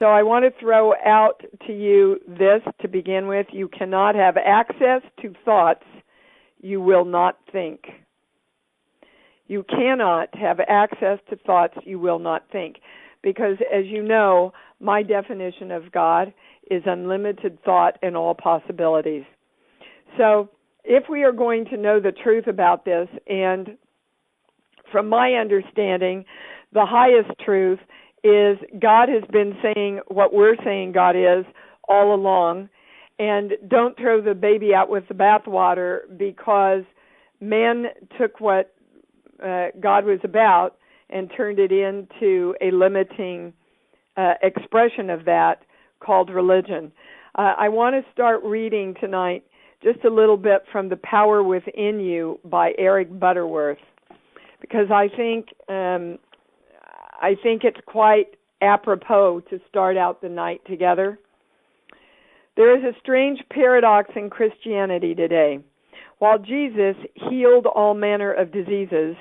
So I want to throw out to you this to begin with. You cannot have access to thoughts you will not think. You cannot have access to thoughts you will not think. Because, as you know, my definition of God is unlimited thought and all possibilities. So if we are going to know the truth about this, and from my understanding, the highest truth is God has been saying what we're saying God is all along, and don't throw the baby out with the bathwater, because man took what God was about and turned it into a limiting expression of that called religion. I want to start reading tonight just a little bit from The Power Within You by Eric Butterworth, because I think it's quite apropos to start out the night together. There is a strange paradox in Christianity today. While Jesus healed all manner of diseases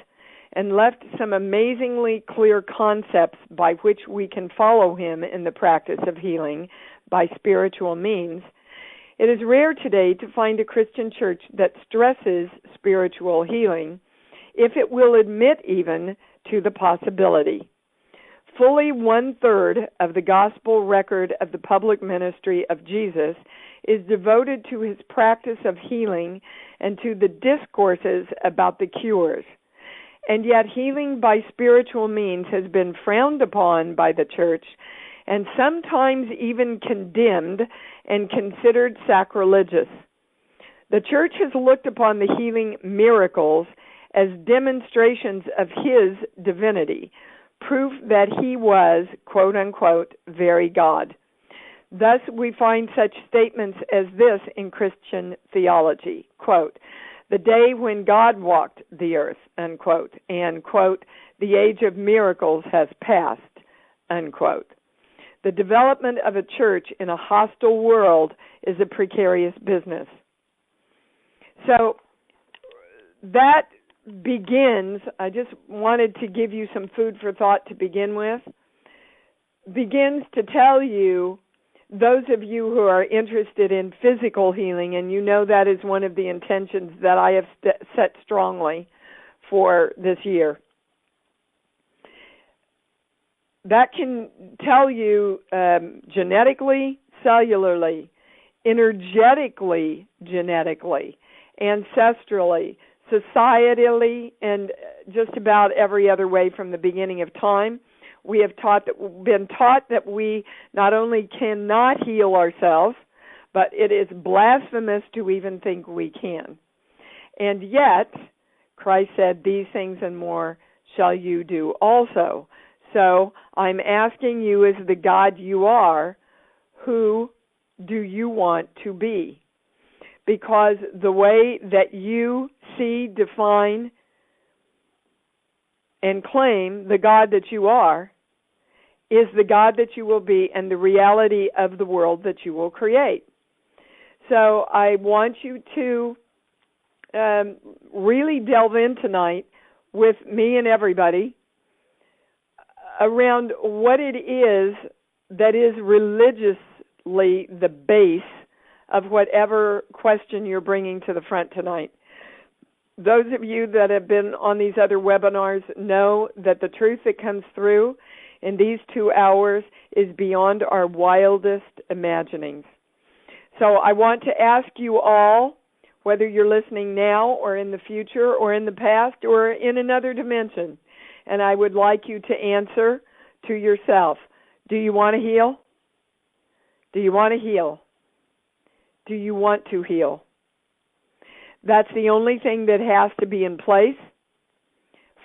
and left some amazingly clear concepts by which we can follow him in the practice of healing by spiritual means, it is rare today to find a Christian church that stresses spiritual healing, if it will admit even to the possibility. Fully 1/3 of the gospel record of the public ministry of Jesus is devoted to his practice of healing and to the discourses about the cures. And yet healing by spiritual means has been frowned upon by the church and sometimes even condemned and considered sacrilegious. The church has looked upon the healing miracles as demonstrations of his divinity, proof that he was, quote unquote, very God. Thus we find such statements as this in Christian theology, quote, the day when God walked the earth, unquote, and, quote, the age of miracles has passed, unquote. The development of a church in a hostile world is a precarious business. So that begins, I just wanted to give you some food for thought to begin with, begins to tell you, those of you who are interested in physical healing, and you know that is one of the intentions that I have set strongly for this year, that can tell you genetically, cellularly, energetically, genetically, ancestrally, societally, and just about every other way from the beginning of time. We have been taught that we not only cannot heal ourselves, but it is blasphemous to even think we can. And yet, Christ said, these things and more shall you do also. So I'm asking you, as the God you are, who do you want to be? Because the way that you see, define, and claim the God that you are is the God that you will be and the reality of the world that you will create. So I want you to really delve in tonight with me and everybody around what it is that is religiously the base of whatever question you're bringing to the front tonight. Those of you that have been on these other webinars know that the truth that comes through in these 2 hours is beyond our wildest imaginings. So I want to ask you all, whether you're listening now or in the future or in the past or in another dimension, and I would like you to answer to yourself, do you want to heal? Do you want to heal? Do you want to heal? That's the only thing that has to be in place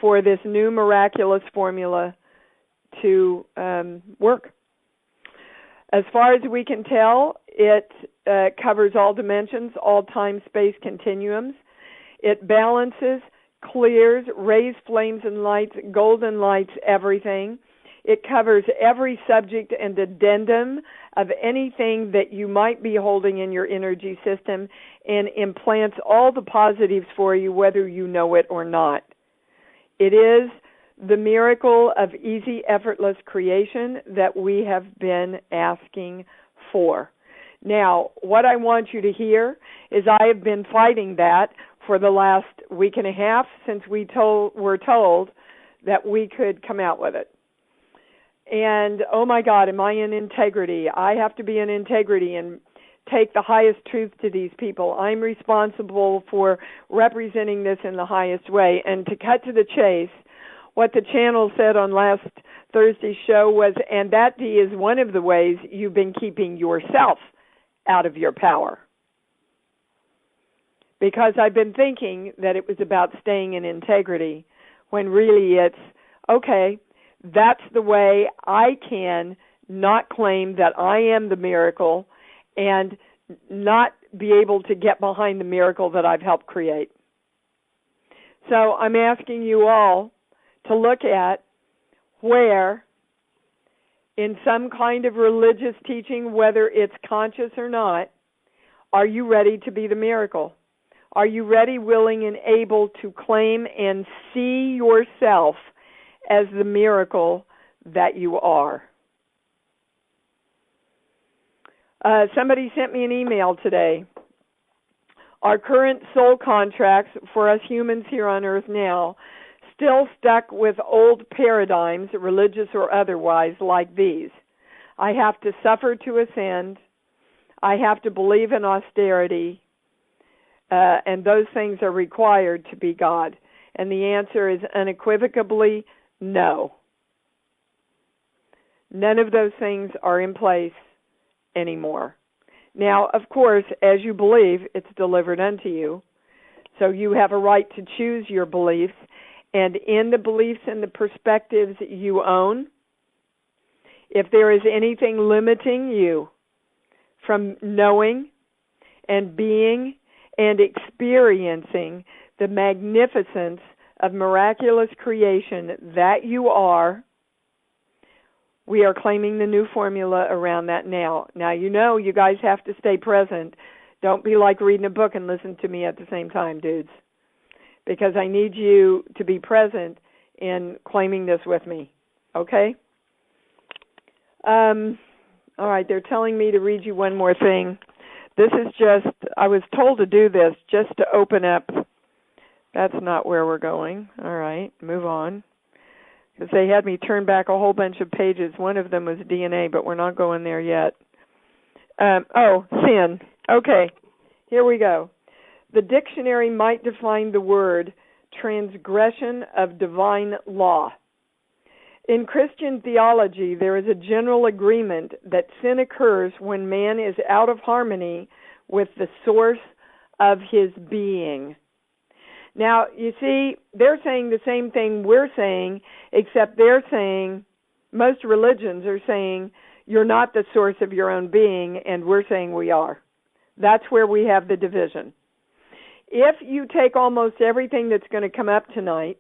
for this new miraculous formula to work. As far as we can tell, it covers all dimensions, all time-space continuums. It balances, clears, rays, flames, and lights, golden lights, everything. It covers every subject and addendum of anything that you might be holding in your energy system and implants all the positives for you, whether you know it or not. It is the miracle of easy, effortless creation that we have been asking for. Now, what I want you to hear is I have been fighting that for the last week and a half since we were told that we could come out with it. And, oh my God, am I in integrity? I have to be in integrity and take the highest truth to these people. I'm responsible for representing this in the highest way. And to cut to the chase, what the channel said on last Thursday's show was, and that, Dee, is one of the ways you've been keeping yourself out of your power. Because I've been thinking that it was about staying in integrity, when really it's, okay, that's the way I can not claim that I am the miracle and not be able to get behind the miracle that I've helped create. So I'm asking you all to look at where, in some kind of religious teaching, whether it's conscious or not, are you ready to be the miracle? Are you ready, willing, and able to claim and see yourself as the miracle that you are? Somebody sent me an email today. Our current soul contracts for us humans here on Earth now still stuck with old paradigms, religious or otherwise, like these. I have to suffer to ascend. I have to believe in austerity. And those things are required to be God. And the answer is unequivocally no. None of those things are in place anymore. Now, of course, as you believe, it's delivered unto you. So you have a right to choose your beliefs. And in the beliefs and the perspectives you own, if there is anything limiting you from knowing and being and experiencing the magnificence of miraculous creation that you are, we are claiming the new formula around that now. Now, you know you guys have to stay present. Don't be like reading a book and listen to me at the same time, dudes. Because I need you to be present in claiming this with me. Okay? All right, they're telling me to read you one more thing. This is just, I was told to do this just to open up. That's not where we're going. All right, move on. Because they had me turn back a whole bunch of pages. One of them was DNA, but we're not going there yet. Sin. Okay, here we go. The dictionary might define the word transgression of divine law. In Christian theology, there is a general agreement that sin occurs when man is out of harmony with the source of his being. Now, you see, they're saying the same thing we're saying, except they're saying, most religions are saying, you're not the source of your own being, and we're saying we are. That's where we have the division. If you take almost everything that's going to come up tonight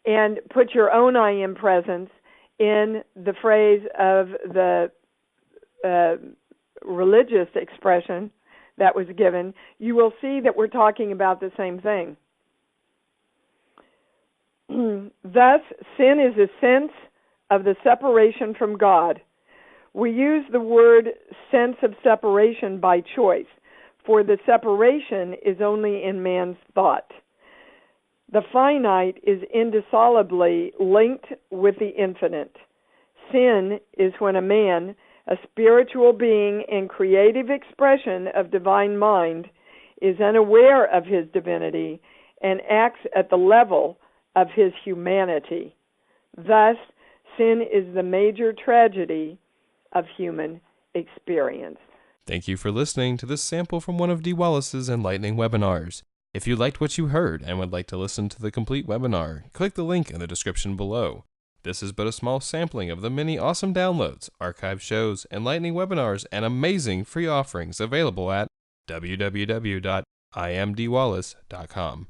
and put your own I am presence in the phrase of the religious expression that was given, you will see that we're talking about the same thing. Thus, sin is a sense of the separation from God. We use the word sense of separation by choice, for the separation is only in man's thought. The finite is indissolubly linked with the infinite. Sin is when a man, a spiritual being and creative expression of divine mind, is unaware of his divinity and acts at the level of his humanity. Thus, sin is the major tragedy of human experience. Thank you for listening to this sample from one of Dee Wallace's enlightening webinars. If you liked what you heard and would like to listen to the complete webinar, click the link in the description below. This is but a small sampling of the many awesome downloads, archived shows, enlightening webinars, and amazing free offerings available at www.imdwallace.com.